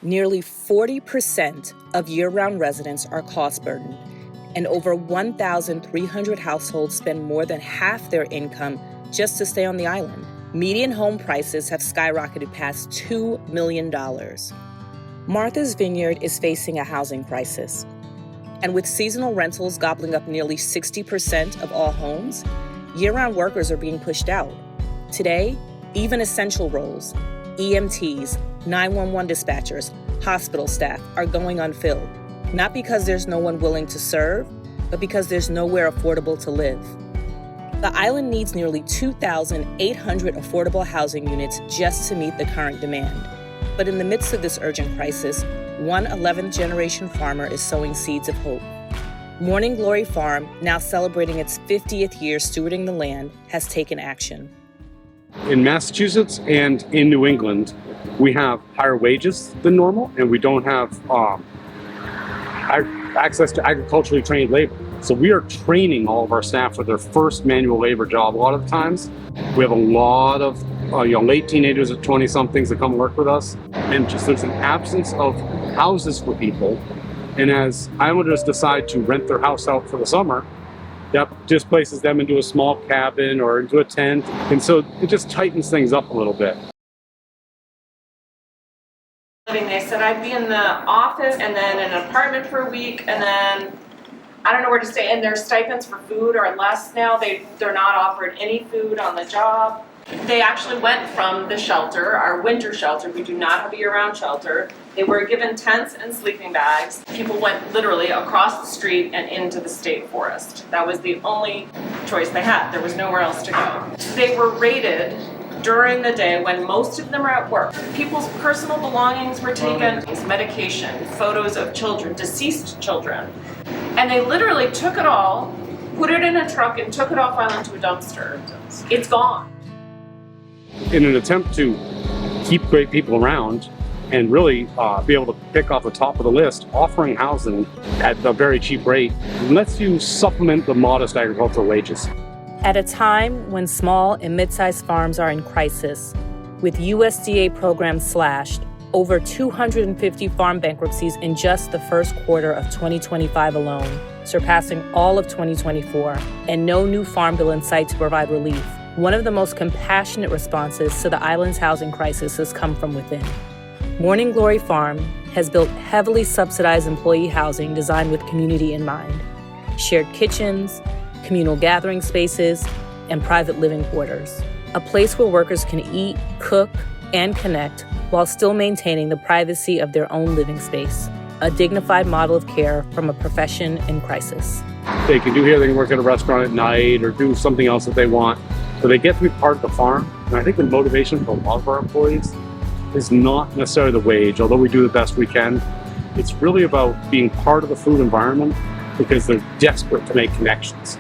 Nearly 40% of year-round residents are cost-burdened, and over 1,300 households spend more than half their income just to stay on the island. Median home prices have skyrocketed past $2 million. Martha's Vineyard is facing a housing crisis. And with seasonal rentals gobbling up nearly 60% of all homes, year-round workers are being pushed out. Today, even essential roles, EMTs, 911 dispatchers, hospital staff are going unfilled, not because there's no one willing to serve, but because there's nowhere affordable to live. The island needs nearly 2,800 affordable housing units just to meet the current demand. But in the midst of this urgent crisis, one 11th-generation farmer is sowing seeds of hope. Morning Glory Farm, now celebrating its 50th year stewarding the land, has taken action. In Massachusetts and in New England, we have higher wages than normal, and we don't have access to agriculturally trained labor. So we are training all of our staff for their first manual labor job. A lot of the times, we have a lot of late teenagers or 20-somethings that come work with us, and just there's an absence of houses for people. And as islanders decide to rent their house out for the summer, that just places them into a small cabin or into a tent, and so it just tightens things up a little bit. They said I'd be in the office and then in an apartment for a week, and then I don't know where to stay. And their stipends for food are less now. They're not offered any food on the job. They actually went from the shelter, our winter shelter. We do not have a year-round shelter. They were given tents and sleeping bags. People went literally across the street and into the state forest. That was the only choice they had. There was nowhere else to go. They were raided during the day when most of them are at work. People's personal belongings were taken, medication, photos of children, deceased children. And they literally took it all, put it in a truck, and took it off island to a dumpster. It's gone. In an attempt to keep great people around and really be able to pick off the top of the list, offering housing at a very cheap rate lets you supplement the modest agricultural wages. At a time when small and mid-sized farms are in crisis, with USDA programs slashed, over 250 farm bankruptcies in just the first quarter of 2025 alone, surpassing all of 2024, and no new farm bill in sight to provide relief. One of the most compassionate responses to the island's housing crisis has come from within. Morning Glory Farm has built heavily subsidized employee housing designed with community in mind. Shared kitchens, communal gathering spaces, and private living quarters. A place where workers can eat, cook, and connect while still maintaining the privacy of their own living space. A dignified model of care from a profession in crisis. They can work at a restaurant at night or do something else that they want. So they get to be part of the farm. And I think the motivation for a lot of our employees is not necessarily the wage, although we do the best we can. It's really about being part of the food environment because they're desperate to make connections.